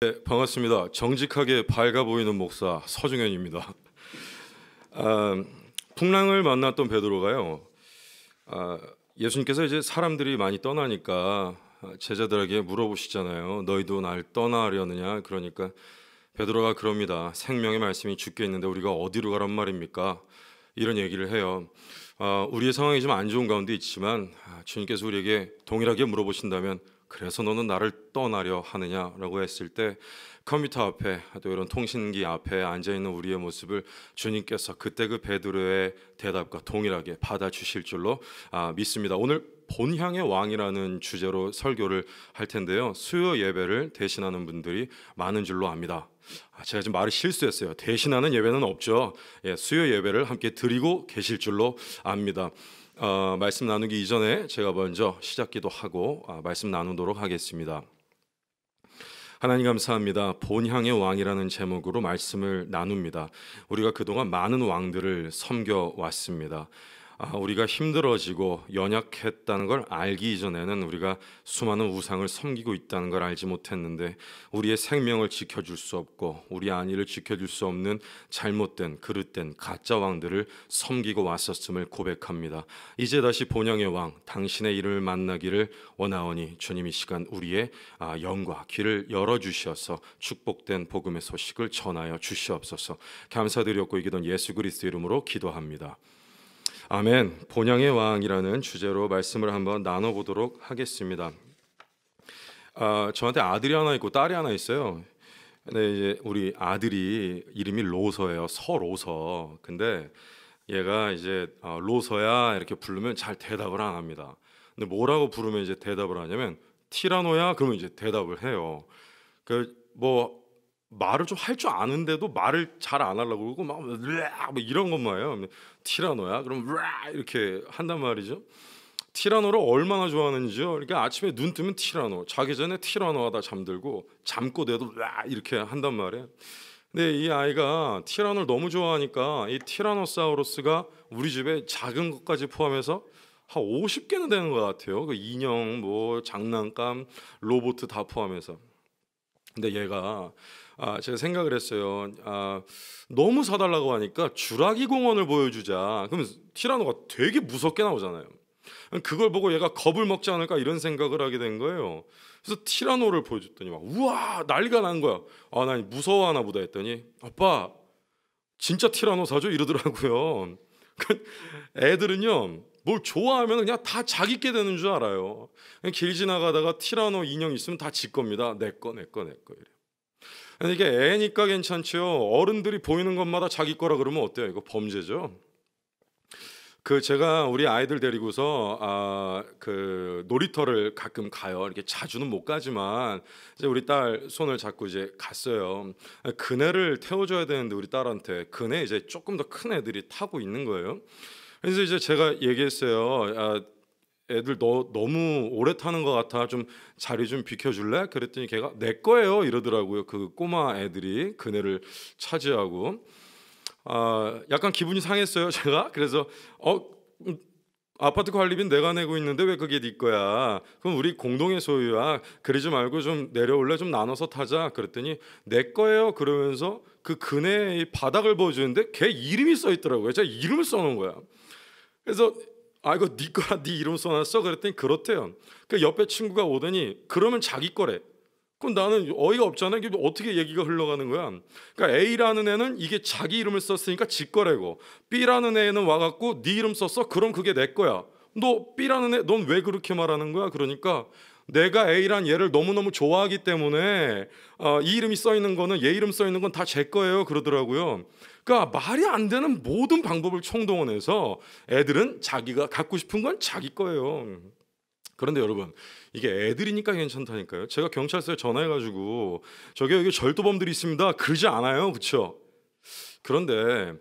네, 반갑습니다. 정직하게 밝아 보이는 목사 서중현입니다. 아, 풍랑을 만났던 베드로가요. 예수님께서 이제 사람들이 많이 떠나니까 제자들에게 물어보시잖아요. 너희도 날 떠나려느냐? 그러니까 베드로가 그럽니다. 생명의 말씀이 주께 있는데 우리가 어디로 가란 말입니까? 이런 얘기를 해요. 우리의 상황이 좀 안 좋은 가운데 있지만 주님께서 우리에게 동일하게 물어보신다면 그래서 너는 나를 떠나려 하느냐라고 했을 때 컴퓨터 앞에 또 이런 통신기 앞에 앉아있는 우리의 모습을 주님께서 그때 그 베드로의 대답과 동일하게 받아주실 줄로 믿습니다. 오늘 본향의 왕이라는 주제로 설교를 할 텐데요. 수요 예배를 대신하는 분들이 많은 줄로 압니다. 제가 지금 말을 실수했어요. 대신하는 예배는 없죠. 수요 예배를 함께 드리고 계실 줄로 압니다. 말씀 나누기 이전에 제가 먼저 시작기도 하고 말씀 나누도록 하겠습니다. 하나님 감사합니다. 본향의 왕이라는 제목으로 말씀을 나눕니다. 우리가 그동안 많은 왕들을 섬겨왔습니다. 우리가 힘들어지고 연약했다는 걸 알기 이전에는 우리가 수많은 우상을 섬기고 있다는 걸 알지 못했는데 우리의 생명을 지켜줄 수 없고 우리 안위를 지켜줄 수 없는 잘못된 그릇된 가짜 왕들을 섬기고 왔었음을 고백합니다. 이제 다시 본향의 왕 당신의 이름을 만나기를 원하오니 주님 이 시간 우리의 영과 귀를 열어주셔서 축복된 복음의 소식을 전하여 주시옵소서. 감사드렸고 이기던 예수 그리스도 이름으로 기도합니다. 아멘. 본향의 왕이라는 주제로 말씀을 한번 나눠보도록 하겠습니다. 저한테 아들이 하나 있고 딸이 하나 있어요. 근데 이제 우리 아들이 이름이 로서예요. 서로서. 근데 얘가 이제 로서야 이렇게 부르면 잘 대답을 안 합니다. 근데 뭐라고 부르면 이제 대답을 하냐면 티라노야 그러면 이제 대답을 해요. 뭐 말을 좀 할 줄 아는데도 말을 잘 안 하려고 그러고 막 이런 것만 해요. 티라노야? 그럼 이렇게 한단 말이죠. 티라노를 얼마나 좋아하는지요. 그러니까 아침에 눈 뜨면 티라노, 자기 전에 티라노 하다 잠들고 잠꼬대도 이렇게 한단 말이에요. 근데 이 아이가 티라노를 너무 좋아하니까 이 티라노사우루스가 우리 집에 작은 것까지 포함해서 한 50개는 되는 것 같아요. 그 인형, 뭐 장난감, 로봇 다 포함해서. 근데 얘가 제가 생각을 했어요. 너무 사달라고 하니까 주라기 공원을 보여주자. 그러면 티라노가 되게 무섭게 나오잖아요. 그걸 보고 얘가 겁을 먹지 않을까 이런 생각을 하게 된 거예요. 그래서 티라노를 보여줬더니 막 우와 난리가 난 거야. 난 무서워하나 보다 했더니 아빠 진짜 티라노 사줘 이러더라고요. 애들은요 뭘 좋아하면 그냥 다 자기 게 되는 줄 알아요. 길 지나가다가 티라노 인형 있으면 다 지 겁니다. 내 거 이래. 이게 애니까 괜찮죠. 어른들이 보이는 것마다 자기 거라 그러면 어때요? 이거 범죄죠. 제가 우리 아이들 데리고서 그 놀이터를 가끔 가요. 이렇게 자주는 못 가지만 이제 우리 딸 손을 잡고 이제 갔어요. 그네를 태워줘야 되는데 우리 딸한테 그네 이제 조금 더 큰 애들이 타고 있는 거예요. 그래서 이제 제가 얘기했어요. 애들 너 너무 오래 타는 것 같아. 좀 자리 좀 비켜줄래? 그랬더니 걔가 내 거예요 이러더라고요. 그 꼬마 애들이 그네를 차지하고 약간 기분이 상했어요 제가. 그래서 아파트 관리비는 내가 내고 있는데 왜 그게 네 거야? 그럼 우리 공동의 소유야. 그러지 말고 좀 내려올래? 좀 나눠서 타자. 그랬더니 내 거예요. 그러면서 그 그네의 바닥을 보여주는데 걔 이름이 써 있더라고요. 제가 이름을 써놓은 거야. 그래서 이거 네 거야, 네 이름 써놨어? 그랬더니 그렇대요. 그 옆에 친구가 오더니 그러면 자기 거래. 그럼 나는 어이가 없잖아. 이게 어떻게 얘기가 흘러가는 거야? 그러니까 A라는 애는 이게 자기 이름을 썼으니까 지 거래고 B라는 애는 와갖고 네 이름 썼어? 그럼 그게 내 거야. 너 B라는 애, 넌 왜 그렇게 말하는 거야? 그러니까 내가 A란 얘를 너무너무 좋아하기 때문에 이 이름이 써 있는 거는 얘 이름 써 있는 건 다 제 거예요. 그러더라고요. 그러니까 말이 안 되는 모든 방법을 총동원해서 애들은 자기가 갖고 싶은 건 자기 거예요. 그런데 여러분 이게 애들이니까 괜찮다니까요. 제가 경찰서에 전화해가지고 저기 여기 절도범들이 있습니다. 그러지 않아요, 그렇죠? 그런데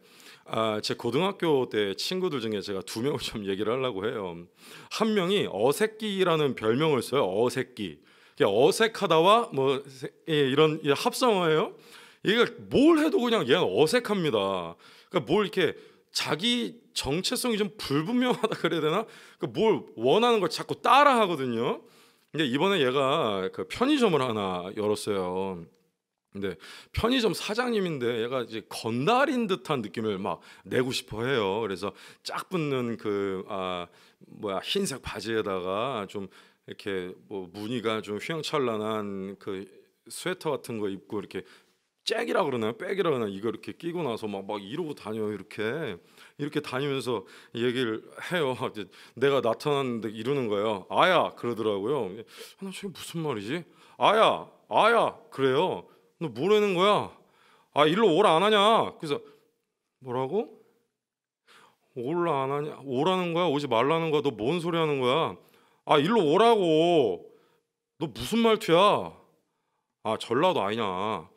제 고등학교 때 친구들 중에 제가 두 명을 좀 얘기를 하려고 해요. 한 명이 어색기라는 별명을 써요. 어색기. 어색하다와 뭐 이런 합성어예요. 얘가 뭘 해도 그냥 얘는 어색합니다. 그러니까 뭘 이렇게 자기 정체성이 좀 불분명하다 그래야 되나? 뭘 원하는 걸 자꾸 따라 하거든요. 근데 이번에 얘가 그 편의점을 하나 열었어요. 근데 편의점 사장님인데 얘가 이제 건달인 듯한 느낌을 막 내고 싶어 해요. 그래서 짝 붙는 그 뭐야 흰색 바지에다가 좀 이렇게 뭐 무늬가 좀 휘황찬란한 그 스웨터 같은 거 입고 이렇게 잭이라 그러나요? 백이라 그러나요? 이거 이렇게 끼고 나서 막 이러고 다녀요. 이렇게 다니면서 얘기를 해요. 이제 내가 나타났는데 이러는 거예요. 아야 그러더라고요. 나 저게 무슨 말이지? 아야 그래요. 너 뭐라는 거야? 일로 오라 안 하냐? 그래서 뭐라고? 오라 안 하냐? 오라는 거야? 오지 말라는 거야? 너 뭔 소리 하는 거야? 일로 오라고. 너 무슨 말투야? 전라도 아니냐?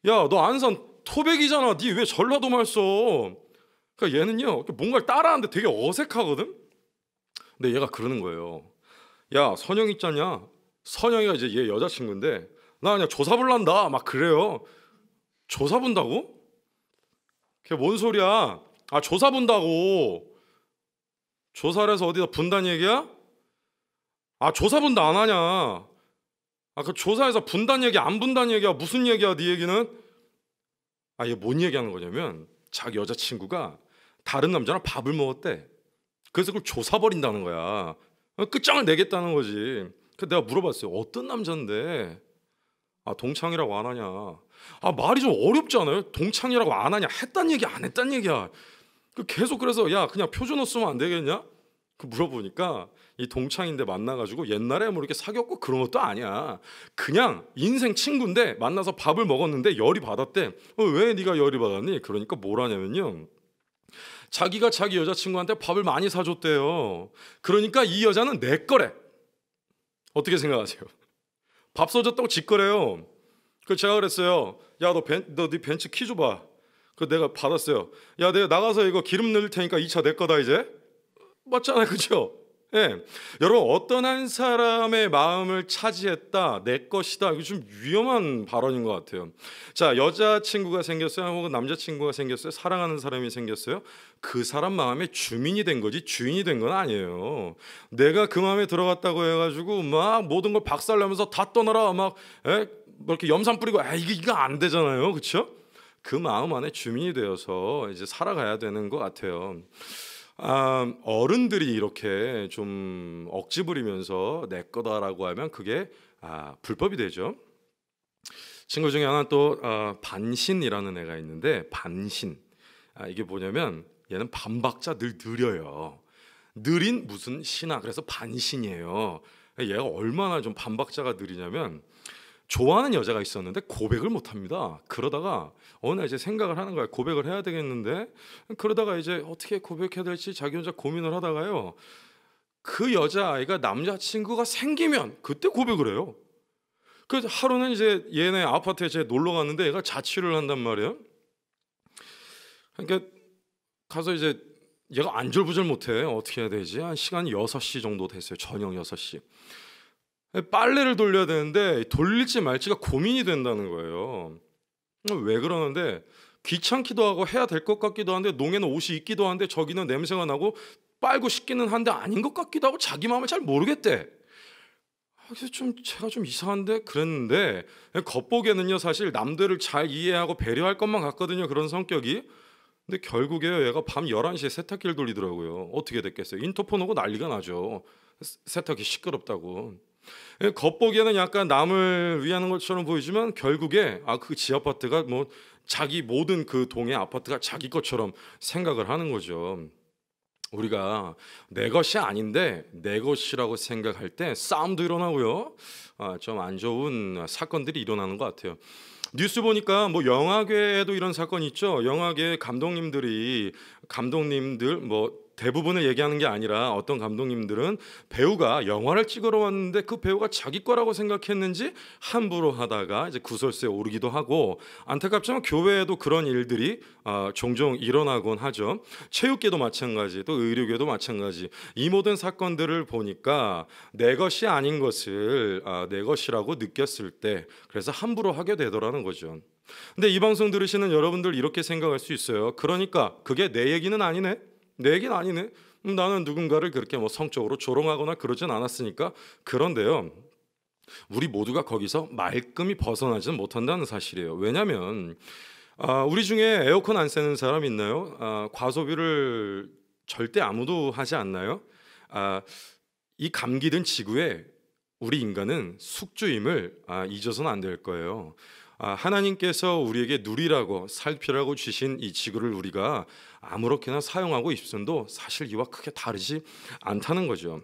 야, 너 안산 토백이잖아. 니 왜 전라도 말 써? 그러니까 얘는요, 뭔가를 따라하는데 되게 어색하거든. 근데 얘가 그러는 거예요. 야, 선영 있잖냐? 선영이가 이제 얘 여자친구인데 나 그냥 조사 볼란다. 막 그래요. 조사 본다고? 그게 뭔 소리야? 조사 본다고. 조사를 해서 어디다 분단 얘기야? 조사 본다 안 하냐? 그 조사에서 분단 얘기 안 분단 얘기야? 무슨 얘기야? 네 얘기는? 얘 뭔 얘기하는 거냐면 자기 여자친구가 다른 남자랑 밥을 먹었대. 그래서 그걸 조사 버린다는 거야. 끝장을 내겠다는 거지. 그 내가 물어봤어요. 어떤 남자인데? 동창이라고 안 하냐? 말이 좀 어렵지 않아요? 동창이라고 안 하냐? 했단 얘기 안 했단 얘기야. 계속 그래서 야 그냥 표준어 쓰면 안 되겠냐? 물어보니까 이 동창인데 만나가지고 옛날에 뭐 이렇게 사귀었고 그런 것도 아니야. 그냥 인생 친구인데 만나서 밥을 먹었는데 열이 받았대. 왜 네가 열이 받았니? 그러니까 뭐라냐면요. 자기가 자기 여자친구한테 밥을 많이 사줬대요. 그러니까 이 여자는 내 거래. 어떻게 생각하세요? 밥 사줬다고 지 거래요. 제가 그랬어요. 야 너 네 벤츠 키 줘봐. 내가 받았어요. 야 내가 나가서 이거 기름 넣을 테니까 이 차 내 거다 이제. 맞잖아요, 그죠? 예, 여러분 어떤 한 사람의 마음을 차지했다, 내 것이다. 이거 좀 위험한 발언인 것 같아요. 자, 여자친구가 생겼어요, 혹은 남자친구가 생겼어요, 사랑하는 사람이 생겼어요. 그 사람 마음의 주민이 된 거지 주인이 된 건 아니에요. 내가 그 마음에 들어갔다고 해가지고 막 모든 걸 박살내면서 다 떠나라 막 뭐 이렇게 염산 뿌리고 이거 안 되잖아요, 그렇죠? 그 마음 안에 주민이 되어서 이제 살아가야 되는 것 같아요. 어른들이 이렇게 좀 억지 부리면서 내 거다라고 하면 그게 불법이 되죠. 친구 중에 하나 또 반신이라는 애가 있는데 반신 이게 뭐냐면 얘는 반박자 늘 느려요. 느린 무슨 신화 그래서 반신이에요. 얘가 얼마나 좀 반박자가 느리냐면 좋아하는 여자가 있었는데 고백을 못합니다. 그러다가 어느 날 이제 생각을 하는 거야. 고백을 해야 되겠는데 그러다가 이제 어떻게 고백해야 될지 자기 혼자 고민을 하다가요. 그 여자아이가 남자친구가 생기면 그때 고백을 해요. 그래서 하루는 이제 얘네 아파트에 제 놀러 갔는데 얘가 자취를 한단 말이에요. 그러니까 가서 이제 얘가 안절부절 못해. 어떻게 해야 되지? 한 시간이 6시 정도 됐어요. 저녁 6시. 빨래를 돌려야 되는데 돌릴지 말지가 고민이 된다는 거예요. 왜 그러는데 귀찮기도 하고 해야 될 것 같기도 한데 농에는 옷이 있기도 한데 저기는 냄새가 나고 빨고 씻기는 한데 아닌 것 같기도 하고 자기 마음을 잘 모르겠대. 그래서 제가 좀 이상한데 그랬는데 겉보기에는요 사실 남들을 잘 이해하고 배려할 것만 같거든요, 그런 성격이. 근데 결국에 얘가 밤 11시에 세탁기를 돌리더라고요. 어떻게 됐겠어요? 인터폰 오고 난리가 나죠. 세탁기 시끄럽다고. 겉보기에는 약간 남을 위하는 것처럼 보이지만 결국에 그 지 아파트가 뭐 자기 모든 그 동의 아파트가 자기 것처럼 생각을 하는 거죠. 우리가 내 것이 아닌데 내 것이라고 생각할 때 싸움도 일어나고요. 좀 안 좋은 사건들이 일어나는 것 같아요. 뉴스 보니까 뭐 영화계에도 이런 사건이 있죠. 영화계 감독님들 뭐 대부분을 얘기하는 게 아니라 어떤 감독님들은 배우가 영화를 찍으러 왔는데 그 배우가 자기 거라고 생각했는지 함부로 하다가 이제 구설수에 오르기도 하고, 안타깝지만 교회에도 그런 일들이 종종 일어나곤 하죠. 체육계도 마찬가지, 또 의료계도 마찬가지. 이 모든 사건들을 보니까 내 것이 아닌 것을 내 것이라고 느꼈을 때 그래서 함부로 하게 되더라는 거죠. 근데 이 방송 들으시는 여러분들 이렇게 생각할 수 있어요. 그러니까 그게 내 얘기는 아니네. 내 얘기는 아니네. 나는 누군가를 그렇게 뭐 성적으로 조롱하거나 그러진 않았으니까. 그런데요, 우리 모두가 거기서 말끔히 벗어나지는 못한다는 사실이에요. 왜냐하면 우리 중에 에어컨 안 쐬는 사람 있나요? 과소비를 절대 아무도 하지 않나요? 이 감기든 지구에 우리 인간은 숙주임을 잊어서는 안 될 거예요. 하나님께서 우리에게 누리라고 살피라고 주신 이 지구를 우리가 아무렇게나 사용하고 있음도 사실 이와 크게 다르지 않다는 거죠.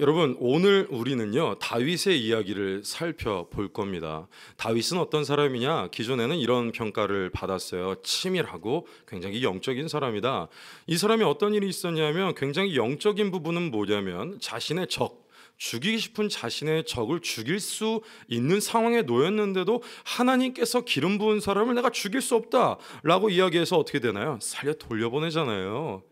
여러분, 오늘 우리는요 다윗의 이야기를 살펴볼 겁니다. 다윗은 어떤 사람이냐? 기존에는 이런 평가를 받았어요. 치밀하고 굉장히 영적인 사람이다. 이 사람이 어떤 일이 있었냐면, 굉장히 영적인 부분은 뭐냐면, 자신의 죽이고 싶은 자신의 적을 죽일 수 있는 상황에 놓였는데도 하나님께서 기름 부은 사람을 내가 죽일 수 없다라고 이야기해서 어떻게 되나요? 살려 돌려보내잖아요.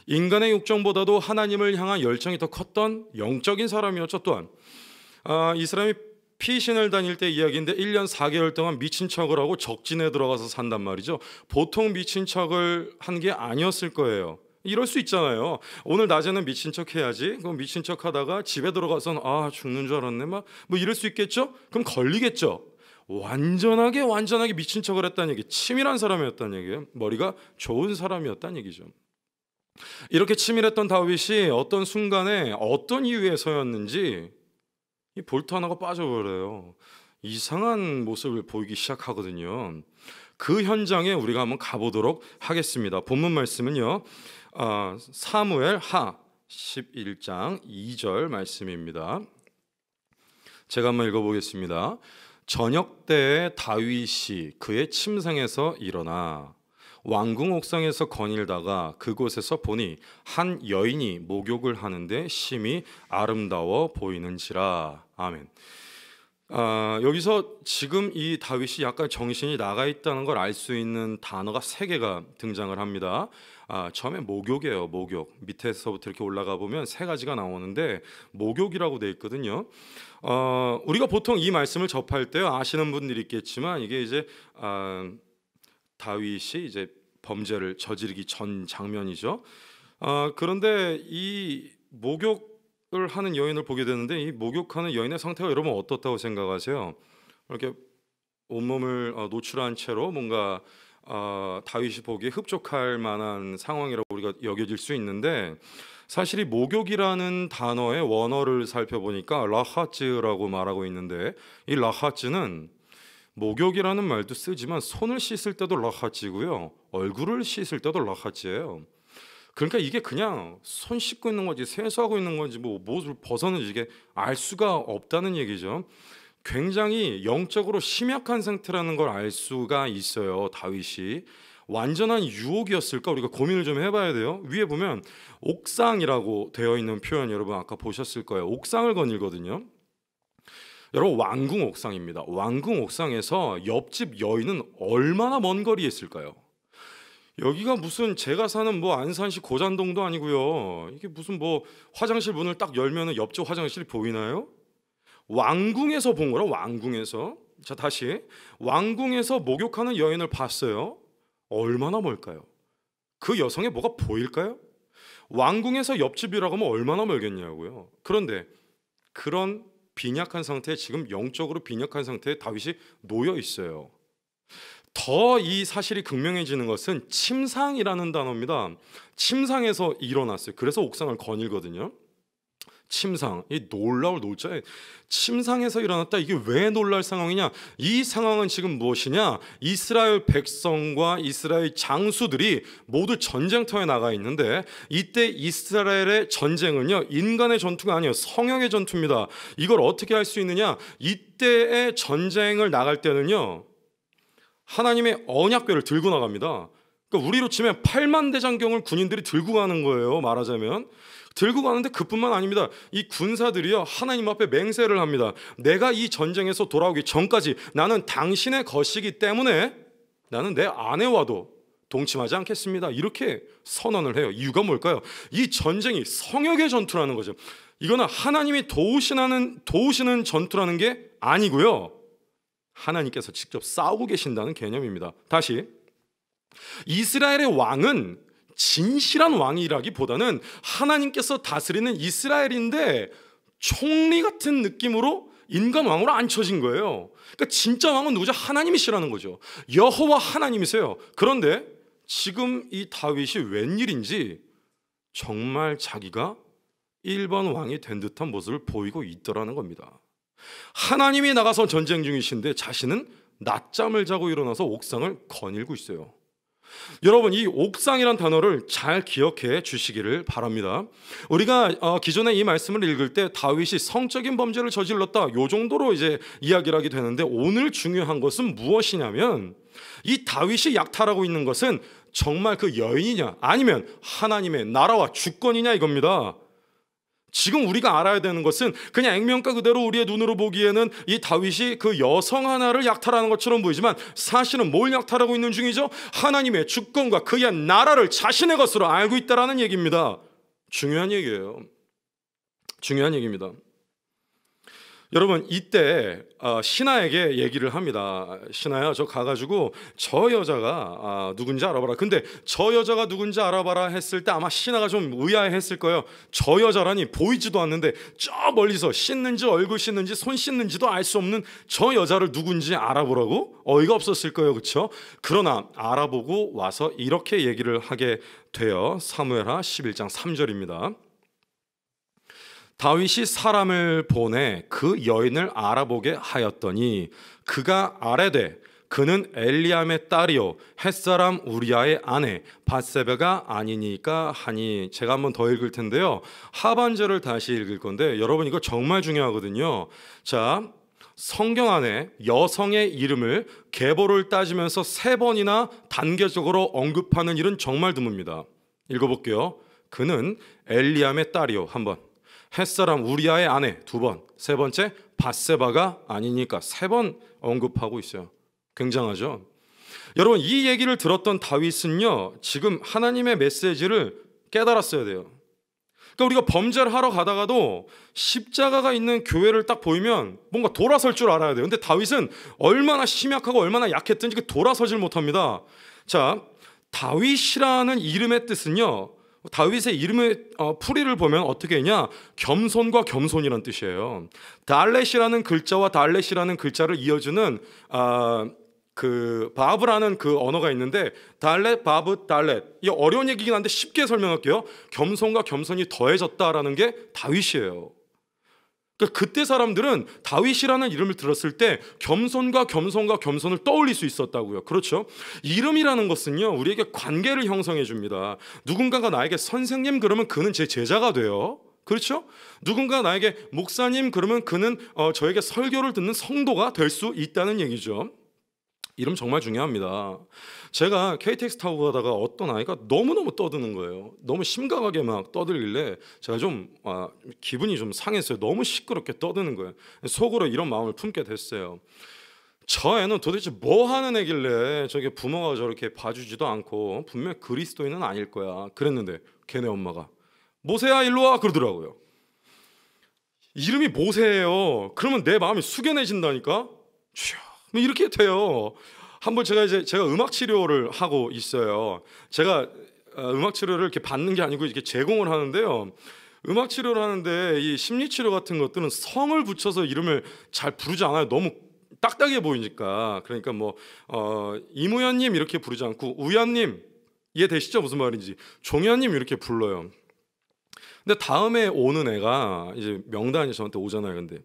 인간의 욕정보다도 하나님을 향한 열정이 더 컸던 영적인 사람이었죠. 또한 이 사람이 피신을 다닐 때 이야기인데 1년 4개월 동안 미친 척을 하고 적진에 들어가서 산단 말이죠. 보통 미친 척을 한 게 아니었을 거예요. 이럴 수 있잖아요. 오늘 낮에는 미친 척 해야지. 그럼 미친 척 하다가 집에 들어가서는 죽는 줄 알았네 뭐 이럴 수 있겠죠? 그럼 걸리겠죠. 완전하게 미친 척을 했다는 얘기, 치밀한 사람이었다는 얘기예요. 머리가 좋은 사람이었다는 얘기죠. 이렇게 치밀했던 다윗이 어떤 순간에 어떤 이유에서였는지 이 볼트 하나가 빠져버려요. 이상한 모습을 보이기 시작하거든요. 그 현장에 우리가 한번 가보도록 하겠습니다. 본문 말씀은요 사무엘 하 11장 2절 말씀입니다. 제가 한번 읽어보겠습니다. 저녁 때에 다윗이 그의 침상에서 일어나 왕궁 옥상에서 거닐다가 그곳에서 보니 한 여인이 목욕을 하는데 심히 아름다워 보이는지라. 아멘. 여기서 지금 이 다윗이 약간 정신이 나가 있다는 걸 알 수 있는 단어가 3개가 등장을 합니다. 처음에 목욕이에요. 목욕. 밑에서부터 이렇게 올라가 보면 3가지가 나오는데 목욕이라고 되어 있거든요. 우리가 보통 이 말씀을 접할 때 아시는 분들이 있겠지만, 이게 이제 다윗이 이제 범죄를 저지르기 전 장면이죠. 그런데 이 목욕을 하는 여인을 보게 되는데, 이 목욕하는 여인의 상태가 여러분 어떻다고 생각하세요? 이렇게 온몸을 노출한 채로 뭔가 다윗이 보기에 흡족할 만한 상황이라고 우리가 여겨질 수 있는데, 사실 이 목욕이라는 단어의 원어를 살펴보니까 라하츠라고 말하고 있는데, 이 라하츠는 목욕이라는 말도 쓰지만 손을 씻을 때도 라하츠고요, 얼굴을 씻을 때도 라하츠예요. 그러니까 이게 그냥 손 씻고 있는 건지 세수하고 있는 건지 무엇을 벗었는지 이게 알 수가 없다는 얘기죠. 굉장히 영적으로 심약한 상태라는 걸 알 수가 있어요. 다윗이 완전한 유혹이었을까 우리가 고민을 좀 해봐야 돼요. 위에 보면 옥상이라고 되어 있는 표현 여러분 아까 보셨을 거예요. 옥상을 거닐거든요. 여러분 왕궁 옥상입니다. 왕궁 옥상에서 옆집 여인은 얼마나 먼 거리에 있을까요? 여기가 무슨 제가 사는 안산시 고잔동도 아니고요. 이게 무슨 화장실 문을 딱 열면은 옆집 화장실이 보이나요? 왕궁에서 본 거라. 왕궁에서. 자, 다시 왕궁에서 목욕하는 여인을 봤어요. 얼마나 멀까요? 그 여성의 뭐가 보일까요? 왕궁에서 옆집이라고 하면 얼마나 멀겠냐고요. 그런데 그런 빈약한 상태에, 지금 영적으로 빈약한 상태에 다윗이 놓여 있어요. 더 이 사실이 극명해지는 것은 침상이라는 단어입니다. 침상에서 일어났어요. 그래서 옥상을 거닐거든요. 침상, 이 놀라울 놀자에 침상에서 일어났다. 이게 왜 놀랄 상황이냐? 이 상황은 지금 무엇이냐? 이스라엘 백성과 이스라엘 장수들이 모두 전쟁터에 나가 있는데, 이때 이스라엘의 전쟁은요 인간의 전투가 아니에요. 성령의 전투입니다. 이걸 어떻게 할 수 있느냐? 이때의 전쟁을 나갈 때는요 하나님의 언약궤를 들고 나갑니다. 그러니까 우리로 치면 8만 대장경을 군인들이 들고 가는 거예요. 말하자면 들고 가는데 그뿐만 아닙니다. 이 군사들이요 하나님 앞에 맹세를 합니다. 내가 이 전쟁에서 돌아오기 전까지 나는 당신의 것이기 때문에 나는 내 아내와도 동침하지 않겠습니다. 이렇게 선언을 해요. 이유가 뭘까요? 이 전쟁이 성역의 전투라는 거죠. 이거는 하나님이 도우시는 전투라는 게 아니고요, 하나님께서 직접 싸우고 계신다는 개념입니다. 다시, 이스라엘의 왕은 진실한 왕이라기보다는 하나님께서 다스리는 이스라엘인데 총리 같은 느낌으로 인간 왕으로 앉혀진 거예요. 그러니까 진짜 왕은 누구죠? 하나님이시라는 거죠. 여호와 하나님이세요. 그런데 지금 이 다윗이 웬일인지 정말 자기가 일반 왕이 된 듯한 모습을 보이고 있더라는 겁니다. 하나님이 나가서 전쟁 중이신데 자신은 낮잠을 자고 일어나서 옥상을 거닐고 있어요. 여러분, 이 옥상이란 단어를 잘 기억해 주시기를 바랍니다. 우리가 기존에 이 말씀을 읽을 때 다윗이 성적인 범죄를 저질렀다, 요 정도로 이제 이야기를 하게 되는데, 오늘 중요한 것은 무엇이냐면 이 다윗이 약탈하고 있는 것은 정말 그 여인이냐 아니면 하나님의 나라와 주권이냐 이겁니다. 지금 우리가 알아야 되는 것은 그냥 액면가 그대로 우리의 눈으로 보기에는 이 다윗이 그 여성 하나를 약탈하는 것처럼 보이지만 사실은 뭘 약탈하고 있는 중이죠? 하나님의 주권과 그의 나라를 자신의 것으로 알고 있다는 얘기입니다. 중요한 얘기예요. 중요한 얘기입니다. 여러분, 이때 신하에게 얘기를 합니다. 신하야, 저 가가지고 저 여자가 누군지 알아봐라. 근데 저 여자가 누군지 알아봐라 했을 때 아마 신하가 좀 의아해했을 거예요. 저 여자라니, 보이지도 않는데 저 멀리서 씻는지 얼굴 씻는지 손 씻는지도 알 수 없는 저 여자를 누군지 알아보라고? 어이가 없었을 거예요, 그렇죠? 그러나 알아보고 와서 이렇게 얘기를 하게 돼요. 사무엘하 11장 3절입니다. 다윗이 사람을 보내 그 여인을 알아보게 하였더니 그가 아뢰되 그는 엘리암의 딸이요 햇사람 우리아의 아내 밧세바가 아니니까 하니. 제가 한번 더 읽을 텐데요, 하반절을 다시 읽을 건데 여러분 이거 정말 중요하거든요. 자, 성경 안에 여성의 이름을 계보를 따지면서 3번이나 단계적으로 언급하는 일은 정말 드뭅니다. 읽어볼게요. 그는 엘리암의 딸이요, 한번. 햇사람 우리아의 아내, 2번. 세 번째, 밧세바가 아니니까 3번 언급하고 있어요. 굉장하죠? 여러분, 이 얘기를 들었던 다윗은요, 지금 하나님의 메시지를 깨달았어야 돼요. 그러니까 우리가 범죄를 하러 가다가도 십자가가 있는 교회를 딱 보이면 뭔가 돌아설 줄 알아야 돼요. 근데 다윗은 얼마나 심약하고 얼마나 약했든지 그 돌아서질 못합니다. 자, 다윗이라는 이름의 뜻은요, 다윗의 이름의 풀이를 보면 어떻게 했냐? 겸손과 겸손이라는 뜻이에요. 달렛이라는 글자와 달렛이라는 글자를 이어주는 그 바브라는 그 언어가 있는데, 달렛, 바브, 달렛. 이 어려운 얘기긴 한데 쉽게 설명할게요. 겸손과 겸손이 더해졌다라는 게 다윗이에요. 그러니까 그때 사람들은 다윗이라는 이름을 들었을 때 겸손과 겸손을 떠올릴 수 있었다고요. 그렇죠? 이름이라는 것은요, 우리에게 관계를 형성해 줍니다. 누군가가 나에게 선생님 그러면 그는 제 제자가 돼요. 그렇죠? 누군가 나에게 목사님 그러면 그는 저에게 설교를 듣는 성도가 될 수 있다는 얘기죠. 이름 정말 중요합니다. 제가 KTX 타고 가다가 어떤 아이가 너무너무 떠드는 거예요. 너무 심각하게 막 떠들길래 제가 좀 기분이 좀 상했어요. 너무 시끄럽게 떠드는 거예요. 속으로 이런 마음을 품게 됐어요. 저 애는 도대체 뭐 하는 애길래 저게 부모가 저렇게 봐주지도 않고 분명 그리스도인은 아닐 거야 그랬는데, 걔네 엄마가 모세야 일로 와 그러더라고요. 이름이 모세예요. 그러면 내 마음이 숙연해진다니까. 이렇게 돼요. 한번 제가 음악 치료를 하고 있어요. 제가 음악 치료를 이렇게 받는 게 아니고 이렇게 제공을 하는데요. 음악 치료를 하는데 이 심리 치료 같은 것들은 성을 붙여서 이름을 잘 부르지 않아요. 너무 딱딱해 보이니까. 그러니까 뭐 이무연님 이렇게 부르지 않고 우연님, 이해되시죠? 무슨 말인지. 종현님 이렇게 불러요. 근데 다음에 오는 애가 이제 명단이 저한테 오잖아요. 근데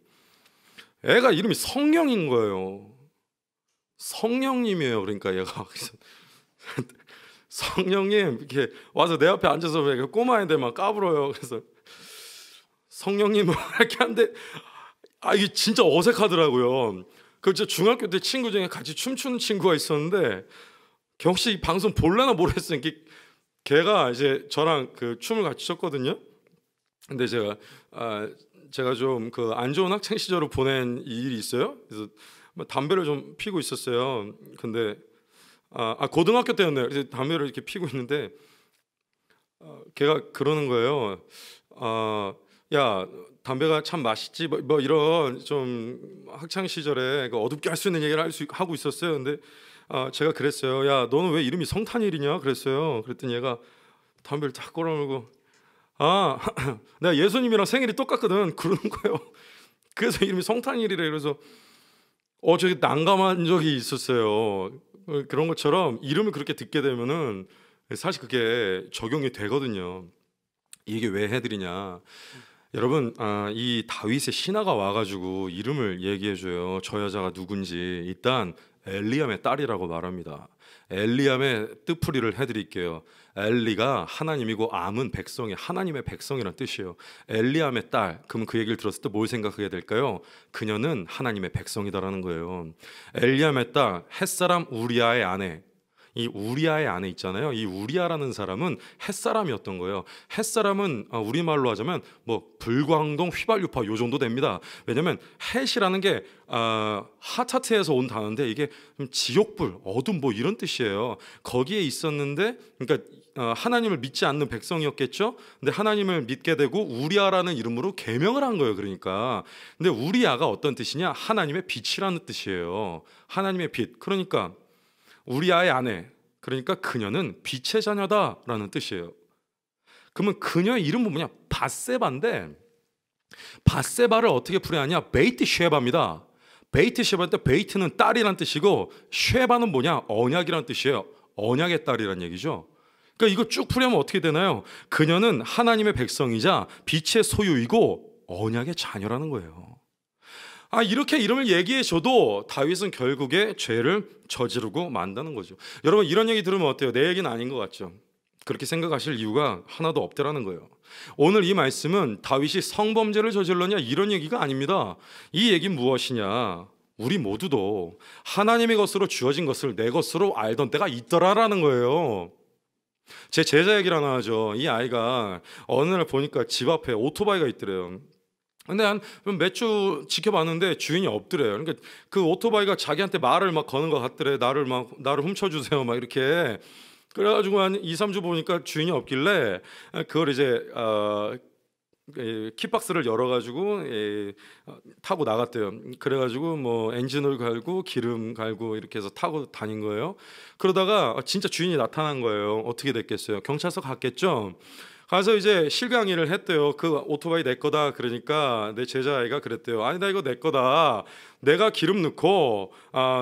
애가 이름이 성령인 거예요. 성령님이에요. 그러니까 얘가 성령님 이렇게 와서 내 앞에 앉아서 꼬마애들 막 까불어요. 그래서 성령님 이렇게 하는데 이게 진짜 어색하더라고요. 그 중학교 때 친구 중에 같이 춤추는 친구가 있었는데 혹시 이 방송 볼래나 모르겠어요. 걔가 이제 저랑 그 춤을 같이 췄거든요. 근데 제가 좀 그 안 좋은 학창 시절을 보낸 일이 있어요. 그래서 담배를 좀 피고 있었어요. 근데 고등학교 때였네요. 그래서 담배를 이렇게 피고 있는데 걔가 그러는 거예요. 야, 담배가 참 맛있지. 뭐 이런 좀 학창 시절에 어둡게 할 수 있는 얘기를 하고 있었어요. 근데 제가 그랬어요. 야, 너는 왜 이름이 성탄일이냐? 그랬어요. 그랬더니 얘가 담배를 딱 꺼내물고 아, 내가 예수님이랑 생일이 똑같거든. 그러는 거예요. 그래서 이름이 성탄일이래. 그래서 저기 난감한 적이 있었어요. 그런 것처럼 이름을 그렇게 듣게 되면은 사실 그게 적용이 되거든요. 이게 왜 해드리냐? 여러분, 이 다윗의 신하가 와가지고 이름을 얘기해줘요. 저 여자가 누군지. 일단 엘리암의 딸이라고 말합니다. 엘리암의 뜻풀이를 해드릴게요. 엘리가 하나님이고 암은 백성이 하나님의 백성이란 뜻이에요. 엘리암의 딸. 그러면 그 얘기를 들었을 때 뭘 생각하게 될까요? 그녀는 하나님의 백성이다라는 거예요. 엘리암의 딸, 햇사람 우리아의 아내. 이 우리아의 아내 있잖아요. 이 우리아라는 사람은 햇사람이었던 거예요. 햇사람은 우리말로 하자면 뭐 불광동 휘발유파 요 정도 됩니다. 왜냐면 햇이라는 게 하타트에서 온 단어인데 이게 지옥불, 어둠 뭐 이런 뜻이에요. 거기에 있었는데 그러니까 하나님을 믿지 않는 백성이었겠죠. 근데 하나님을 믿게 되고 우리아라는 이름으로 계명을 한 거예요. 그러니까 근데 우리아가 어떤 뜻이냐? 하나님의 빛이라는 뜻이에요. 하나님의 빛. 그러니까 우리아의 아내, 그러니까 그녀는 빛의 자녀다라는 뜻이에요. 그러면 그녀의 이름은 뭐냐? 바세바인데 바세바를 어떻게 풀이하냐? 베이트 쉐바입니다. 베이트 쉐바인데 베이트는 딸이란 뜻이고 쉐바는 뭐냐? 언약이란 뜻이에요. 언약의 딸이란 얘기죠. 그러니까 이거 쭉 풀이하면 어떻게 되나요? 그녀는 하나님의 백성이자 빛의 소유이고 언약의 자녀라는 거예요. 이렇게 이름을 얘기해 줘도 다윗은 결국에 죄를 저지르고 만다는 거죠. 여러분 이런 얘기 들으면 어때요? 내 얘기는 아닌 것 같죠? 그렇게 생각하실 이유가 하나도 없더라는 거예요. 오늘 이 말씀은 다윗이 성범죄를 저질렀냐 이런 얘기가 아닙니다. 이 얘기는 무엇이냐? 우리 모두도 하나님의 것으로 주어진 것을 내 것으로 알던 때가 있더라라는 거예요. 제 제자 얘기를 하나 하죠. 이 아이가 어느 날 보니까 집 앞에 오토바이가 있더래요. 근데 한 몇 주 지켜봤는데 주인이 없더래요. 그러니까 그 오토바이가 자기한테 말을 막 거는 것 같더래. 나를 훔쳐주세요. 막 이렇게. 그래가지고 한 2, 3주 보니까 주인이 없길래 그걸 이제 키박스를 열어가지고 타고 나갔대요. 그래가지고 뭐 엔진을 갈고 기름 갈고 이렇게 해서 타고 다닌 거예요. 그러다가 진짜 주인이 나타난 거예요. 어떻게 됐겠어요? 경찰서 갔겠죠. 가서 이제 실강의를 했대요. 그 오토바이 내 거다. 그러니까 내 제자아이가 그랬대요. 아니 나 이거 내 거다. 내가 기름 넣고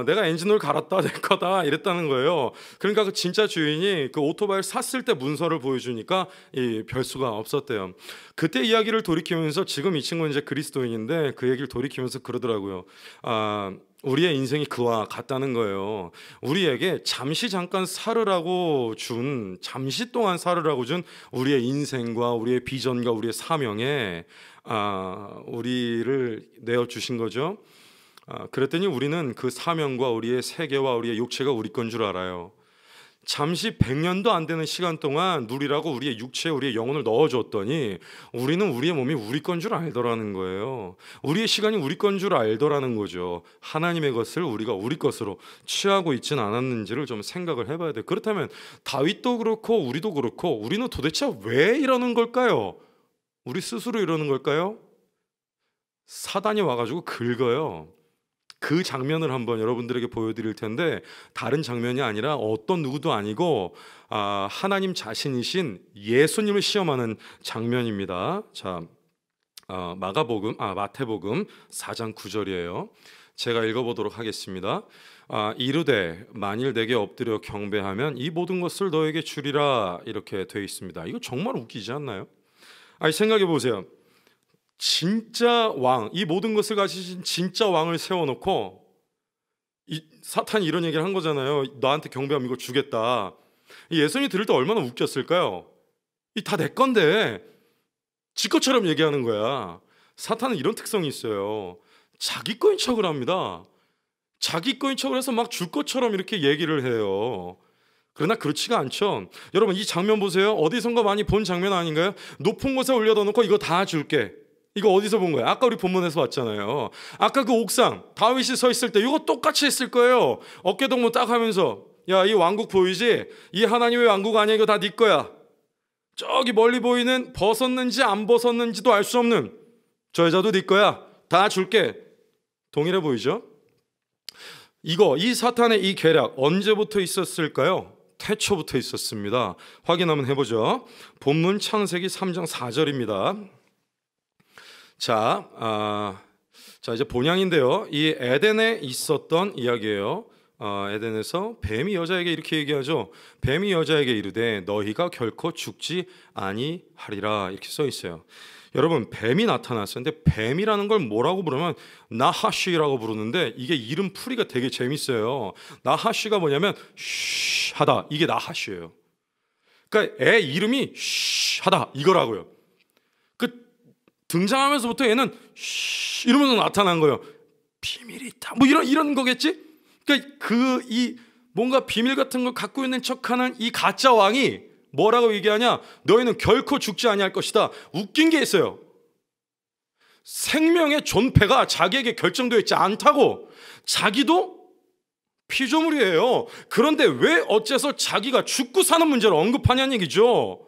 내가 엔진오일 갈았다. 내 거다. 이랬다는 거예요. 그러니까 그 진짜 주인이 그 오토바이를 샀을 때 문서를 보여주니까 이 별수가 없었대요. 그때 이야기를 돌이키면서 지금 이 친구는 이제 그리스도인인데 그 얘기를 돌이키면서 그러더라고요. 우리의 인생이 그와 같다는 거예요. 우리에게 잠시 동안 살으라고 준 우리의 인생과 우리의 비전과 우리의 사명에 우리를 내어 주신 거죠. 그랬더니 우리는 그 사명과 우리의 세계와 우리의 육체가 우리 건 줄 알아요. 잠시 100년도 안 되는 시간 동안 누리라고 우리의 육체에 우리의 영혼을 넣어줬더니 우리는 우리의 몸이 우리 건 줄 알더라는 거예요. 우리의 시간이 우리 건 줄 알더라는 거죠. 하나님의 것을 우리가 우리 것으로 취하고 있지는 않았는지를 좀 생각을 해봐야 돼요. 그렇다면 다윗도 그렇고 우리도 그렇고 우리는 도대체 왜 이러는 걸까요? 우리 스스로 이러는 걸까요? 사단이 와가지고 긁어요. 그 장면을 한번 여러분들에게 보여드릴 텐데 다른 장면이 아니라 어떤 누구도 아니고 하나님 자신이신 예수님을 시험하는 장면입니다. 자, 마태복음 4장 9절이에요. 제가 읽어보도록 하겠습니다. 이르되 만일 내게 엎드려 경배하면 이 모든 것을 너에게 주리라 이렇게 되어 있습니다. 이거 정말 웃기지 않나요? 생각해 보세요. 진짜 왕, 이 모든 것을 가지신 진짜 왕을 세워놓고 사탄이 이런 얘기를 한 거잖아요. 너한테 경배하면 이거 주겠다. 예수님이 들을 때 얼마나 웃겼을까요? 이 다 내 건데 지 것처럼 얘기하는 거야. 사탄은 이런 특성이 있어요. 자기 거인 척을 합니다. 자기 거인 척을 해서 막 줄 것처럼 이렇게 얘기를 해요. 그러나 그렇지가 않죠. 여러분 이 장면 보세요. 어디선가 많이 본 장면 아닌가요? 높은 곳에 올려다 놓고 이거 다 줄게. 이거 어디서 본 거야? 아까 우리 본문에서 봤잖아요. 아까 그 옥상 다윗이 서 있을 때 이거 똑같이 했을 거예요. 어깨동무 딱 하면서 야, 이 왕국 보이지? 이 하나님의 왕국 아니야. 이거 다 네 거야. 저기 멀리 보이는 벗었는지 안 벗었는지도 알 수 없는 저 여자도 네 거야. 다 줄게. 동일해 보이죠? 이 사탄의 이 계략 언제부터 있었을까요? 태초부터 있었습니다. 확인 한번 해보죠. 본문 창세기 3장 4절입니다. 자, 이제 본향인데요. 이 에덴에 있었던 이야기예요. 에덴에서 뱀이 여자에게 이렇게 얘기하죠. 뱀이 여자에게 이르되 너희가 결코 죽지 아니하리라, 이렇게 써 있어요. 여러분, 뱀이 나타났어요. 근데 뱀이라는 걸 뭐라고 부르면 나하쉬라고 부르는데, 이게 이름 풀이가 되게 재밌어요. 나하쉬가 뭐냐면 쉬 하다, 이게 나하쉬예요. 그러니까 애 이름이 쉬 하다 이거라고요. 그 등장하면서부터 얘는 쉬 이러면서 나타난 거예요. 비밀이 있다, 뭐 이런 거겠지. 그러니까 이 뭔가 비밀 같은 걸 갖고 있는 척하는 이 가짜 왕이 뭐라고 얘기하냐? 너희는 결코 죽지 아니할 것이다. 웃긴 게 있어요. 생명의 존폐가 자기에게 결정되어 있지 않다고. 자기도 피조물이에요. 그런데 왜 어째서 자기가 죽고 사는 문제를 언급하냐는 얘기죠.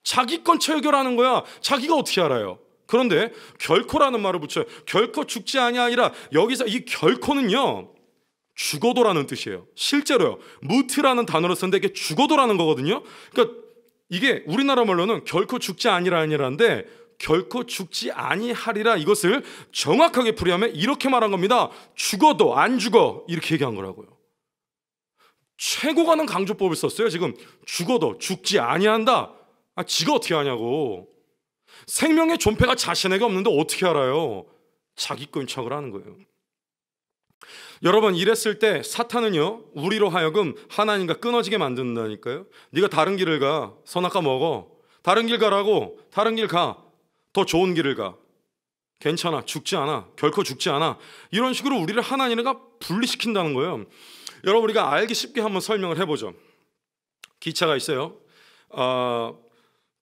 자기 건 체결하는 거야. 자기가 어떻게 알아요? 그런데 결코라는 말을 붙여요. 결코 죽지 아니하리라. 여기서 이 결코는요, 죽어도라는 뜻이에요. 실제로요, 무트라는 단어를 썼는데 이게 죽어도라는 거거든요. 그러니까 이게 우리나라 말로는 결코 죽지 아니라는데, 결코 죽지 아니하리라, 이것을 정확하게 풀이하면 이렇게 말한 겁니다. 죽어도 안 죽어, 이렇게 얘기한 거라고요. 최고가는 강조법을 썼어요. 지금 죽어도 죽지 아니한다. 지가 어떻게 하냐고. 생명의 존폐가 자신에게 없는데 어떻게 알아요? 자기 건 척을 하는 거예요. 여러분, 이랬을 때 사탄은요, 우리로 하여금 하나님과 끊어지게 만든다니까요. 네가 다른 길을 가, 선악과 먹어. 다른 길 가라고. 다른 길 가. 더 좋은 길을 가. 괜찮아, 죽지 않아, 결코 죽지 않아. 이런 식으로 우리를 하나님과 분리시킨다는 거예요. 여러분, 우리가 알기 쉽게 한번 설명을 해보죠. 기차가 있어요.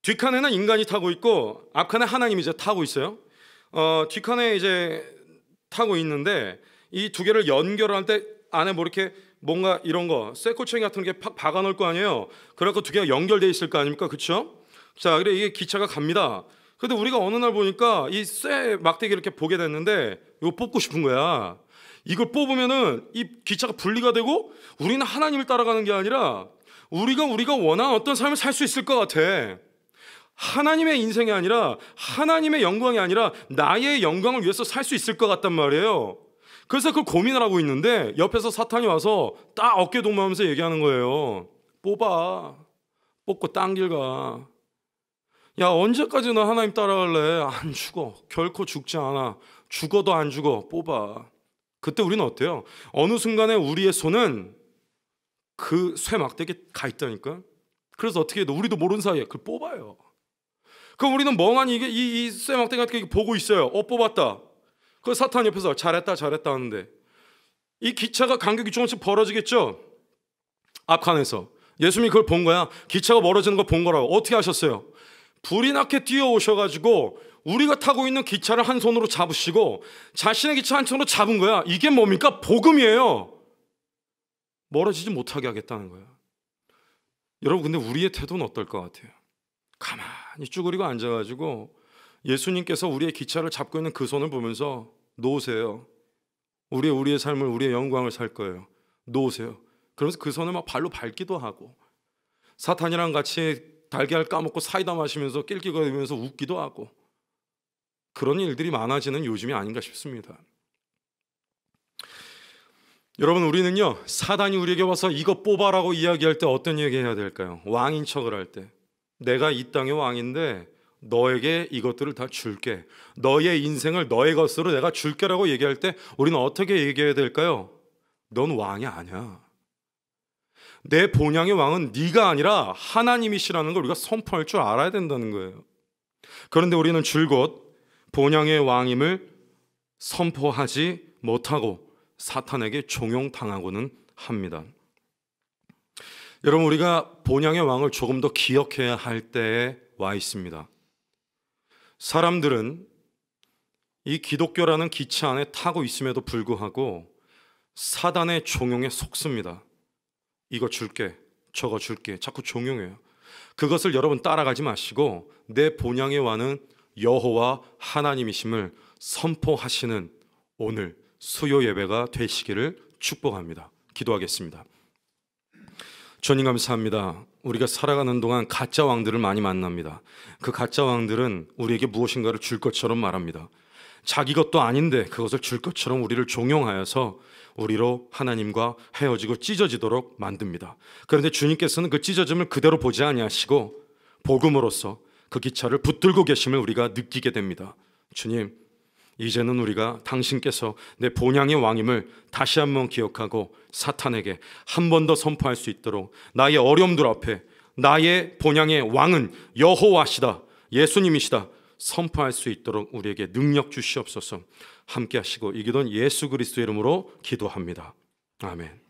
뒷칸에는 인간이 타고 있고 앞칸에 하나님이 이제 타고 있어요. 뒷칸에 이제 타고 있는데 이 두 개를 연결할 때 안에 뭐 이렇게 뭔가 이런 거 쇠꼬챙이 같은 게 팍 박아 놓을 거 아니에요. 그래갖고 두 개가 연결돼 있을 거 아닙니까? 그렇죠? 자, 그래 이게 기차가 갑니다. 근데 우리가 어느 날 보니까 이 쇠 막대기 이렇게 보게 됐는데 이거 뽑고 싶은 거야. 이걸 뽑으면은 이 기차가 분리가 되고 우리는 하나님을 따라가는 게 아니라 우리가 원하는 어떤 삶을 살 수 있을 것 같아. 하나님의 인생이 아니라 하나님의 영광이 아니라 나의 영광을 위해서 살 수 있을 것 같단 말이에요. 그래서 그걸 고민을 하고 있는데 옆에서 사탄이 와서 딱 어깨 동무하면서 얘기하는 거예요. 뽑아. 뽑고 딴 길 가. 야, 언제까지 너 하나님 따라갈래? 안 죽어. 결코 죽지 않아. 죽어도 안 죽어. 뽑아. 그때 우리는 어때요? 어느 순간에 우리의 손은 그 쇠 막대기에 가 있다니까. 그래서 어떻게 해도 우리도 모르는 사이에 그걸 뽑아요. 그럼 우리는 멍하니 이 쇠 막대기 같은 게 보고 있어요. 뽑았다. 그 사탄 옆에서 잘했다 하는데 이 기차가 간격이 조금씩 벌어지겠죠. 앞칸에서 예수님이 그걸 본 거야. 기차가 멀어지는 걸 본 거라고. 어떻게 하셨어요? 불이 나게 뛰어오셔가지고 우리가 타고 있는 기차를 한 손으로 잡으시고 자신의 기차 한 손으로 잡은 거야. 이게 뭡니까? 복음이에요. 멀어지지 못하게 하겠다는 거야. 여러분, 근데 우리의 태도는 어떨 것 같아요? 가만히 쭈그리고 앉아가지고 예수님께서 우리의 기차를 잡고 있는 그 손을 보면서 놓으세요. 우리의 삶을, 우리의 영광을 살 거예요. 놓으세요. 그러면서 그 손을 막 발로 밟기도 하고 사탄이랑 같이 달걀 까먹고 사이다 마시면서 낄낄거리면서 웃기도 하고 그런 일들이 많아지는 요즘이 아닌가 싶습니다. 여러분, 우리는요, 사단이 우리에게 와서 이거 뽑아라고 이야기할 때 어떤 얘기 해야 될까요? 왕인 척을 할 때 내가 이 땅의 왕인데 너에게 이것들을 다 줄게, 너의 인생을 너의 것으로 내가 줄게라고 얘기할 때 우리는 어떻게 얘기해야 될까요? 넌 왕이 아니야. 내 본향의 왕은 네가 아니라 하나님이시라는 걸 우리가 선포할 줄 알아야 된다는 거예요. 그런데 우리는 줄곧 본향의 왕임을 선포하지 못하고 사탄에게 종용당하고는 합니다. 여러분, 우리가 본향의 왕을 조금 더 기억해야 할 때에 와 있습니다. 사람들은 이 기독교라는 기차 안에 타고 있음에도 불구하고 사단의 종용에 속습니다. 이거 줄게, 저거 줄게, 자꾸 종용해요. 그것을 여러분 따라가지 마시고 내 본향의 왕은 여호와 하나님이심을 선포하시는 오늘 수요 예배가 되시기를 축복합니다. 기도하겠습니다. 주님 감사합니다. 우리가 살아가는 동안 가짜 왕들을 많이 만납니다. 그 가짜 왕들은 우리에게 무엇인가를 줄 것처럼 말합니다. 자기 것도 아닌데 그것을 줄 것처럼 우리를 종용하여서 우리로 하나님과 헤어지고 찢어지도록 만듭니다. 그런데 주님께서는 그 찢어짐을 그대로 보지 아니하시고 복음으로써 그 기차를 붙들고 계심을 우리가 느끼게 됩니다. 주님, 이제는 우리가 당신께서 내 본향의 왕임을 다시 한번 기억하고 사탄에게 한 번 더 선포할 수 있도록 나의 어려움들 앞에 나의 본향의 왕은 여호와시다, 예수님이시다 선포할 수 있도록 우리에게 능력 주시옵소서. 함께 하시고 이기던 예수 그리스도의 이름으로 기도합니다. 아멘.